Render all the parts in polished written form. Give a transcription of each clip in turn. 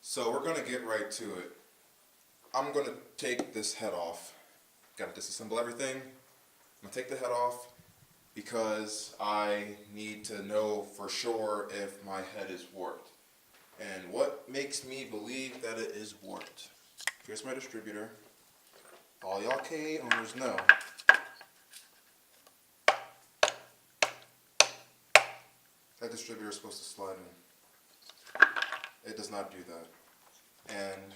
So we're gonna get right to it. I'm gonna take this head off. Gotta disassemble everything. I'm gonna take the head off because I need to know for sure if my head is warped. And what makes me believe that it is warped? Here's my distributor. All y'all KA owners know that distributor is supposed to slide in. It does not do that. And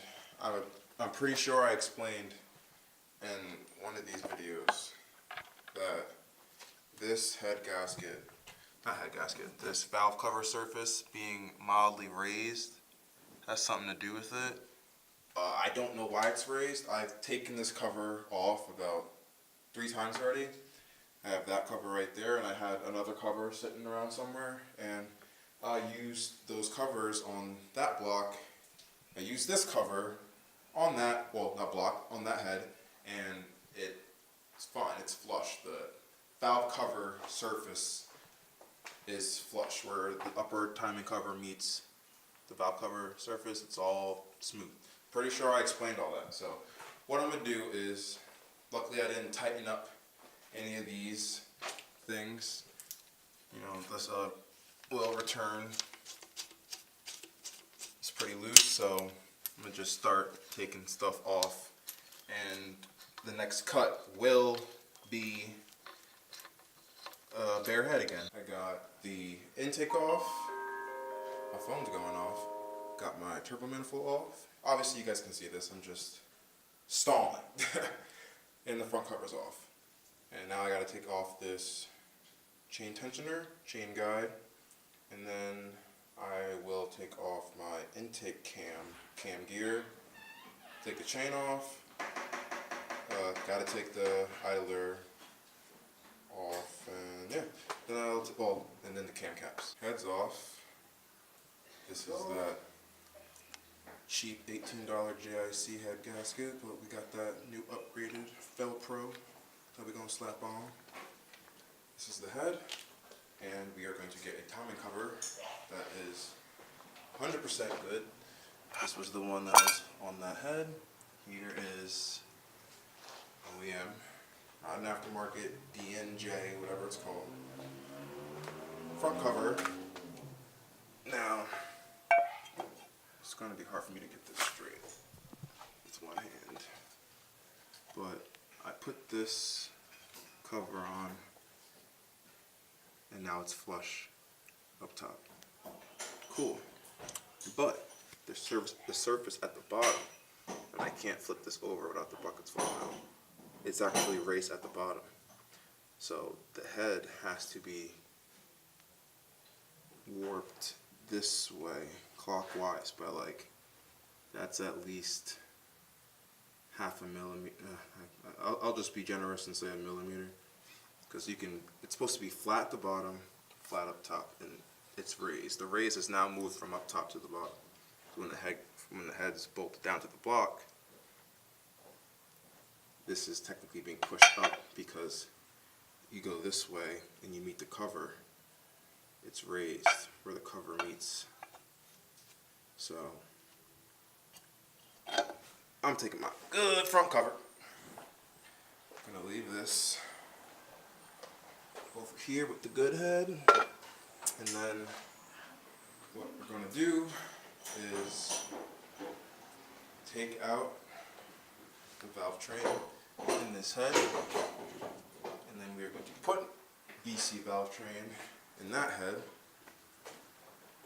I'm pretty sure I explained in one of these videos that this this valve cover surface being mildly raised has something to do with it. I don't know why it's raised. I've taken this cover off about 3 times already. I have that cover right there, and I had another cover sitting around somewhere, and I used those covers on that block. I used this cover on that, well, not block, on that head, and it's fine, it's flush. The valve cover surface is flush, where the upper timing cover meets the valve cover surface, it's all smooth. Pretty sure I explained all that. So what I'm going to do is, luckily I didn't tighten up any of these things. You know, this will return. It's pretty loose, so I'm going to just start taking stuff off. And the next cut will be bare head again. I got the intake off. My phone's going off. Got my turbo manifold off. Obviously you guys can see this, I'm just stalling. And the front cover's off. And now I gotta take off this chain tensioner, chain guide, and then I will take off my intake cam gear, take the chain off, gotta take the idler off, and yeah, then and then the cam caps. Heads off. This is that cheap $18 JIC head gasket, but we got that new upgraded Velcro that we're gonna slap on. This is the head, and we are going to get a timing cover that is 100% good. This was the one that was on that head. Here is OEM, not an aftermarket, DNJ, whatever it's called. Front cover. Now, it's going to be hard for me to get this straight with one hand, but I put this cover on and now it's flush up top. Cool. But the surface at the bottom, and I can't flip this over without the buckets falling out, it's actually raised at the bottom. So the head has to be warped this way, clockwise, by like, that's at least half a millimeter. I'll just be generous and say a millimeter, because it's supposed to be flat at the bottom, flat up top, and it's raised. The raise is now moved from up top to the bottom. So when the head is bolted down to the block, this is technically being pushed up because you go this way and you meet the cover. It's raised where the cover meets. So I'm taking my good front cover. I'm gonna leave this over here with the good head, and then what we're gonna do is take out the valve train in this head, and then we are going to put VC valve train in that head,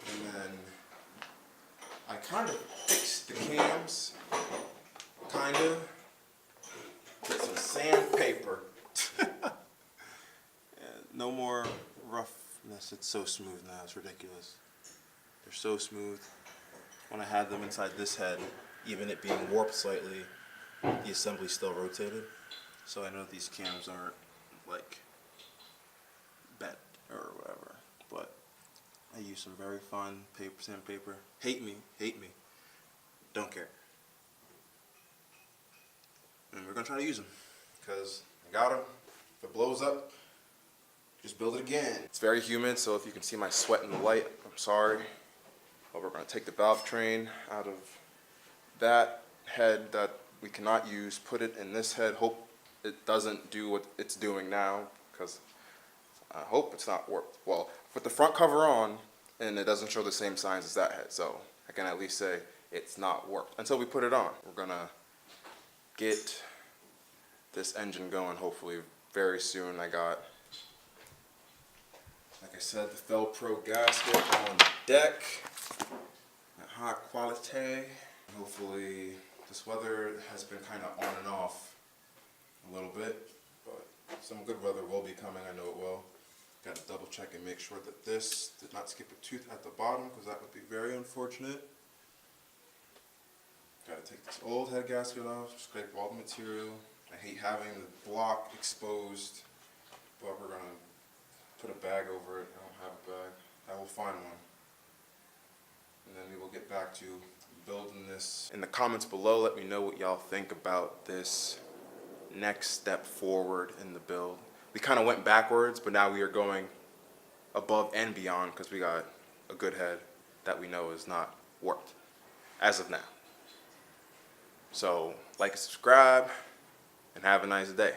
and then I kind of fixed the cams, kind of, with some sandpaper. No more roughness. It's so smooth now, it's ridiculous. They're so smooth. When I had them inside this head, even it being warped slightly, the assembly still rotated. So I know these cams aren't like bent or whatever, but I use some very fine sandpaper. Hate me, don't care. And we're gonna try to use them, because I got them. If it blows up, just build it again. It's very humid, so if you can see my sweat in the light, I'm sorry. We're going to take the valve train out of that head that we cannot use, put it in this head, hope it doesn't do what it's doing now, because I hope it's not warped. Well, put the front cover on, and it doesn't show the same signs as that head, so I can at least say it's not warped until we put it on. We're gonna get this engine going hopefully very soon. I got, like I said, the Felpro gasket on deck, high quality. Hopefully this weather has been kind of on and off a little bit, but some good weather will be coming, I know it will. Got to double check and make sure that this did not skip a tooth at the bottom, because that would be very unfortunate. Got to take this old head gasket off, scrape all the material. I hate having the block exposed, but we're going to put a bag over it. I don't have a bag. I will find one. And then we will get back to building this. In the comments below, let me know what y'all think about this next step forward in the build. We kind of went backwards, but now we are going above and beyond, because we got a good head that we know is not warped as of now. So like and subscribe, and have a nice day.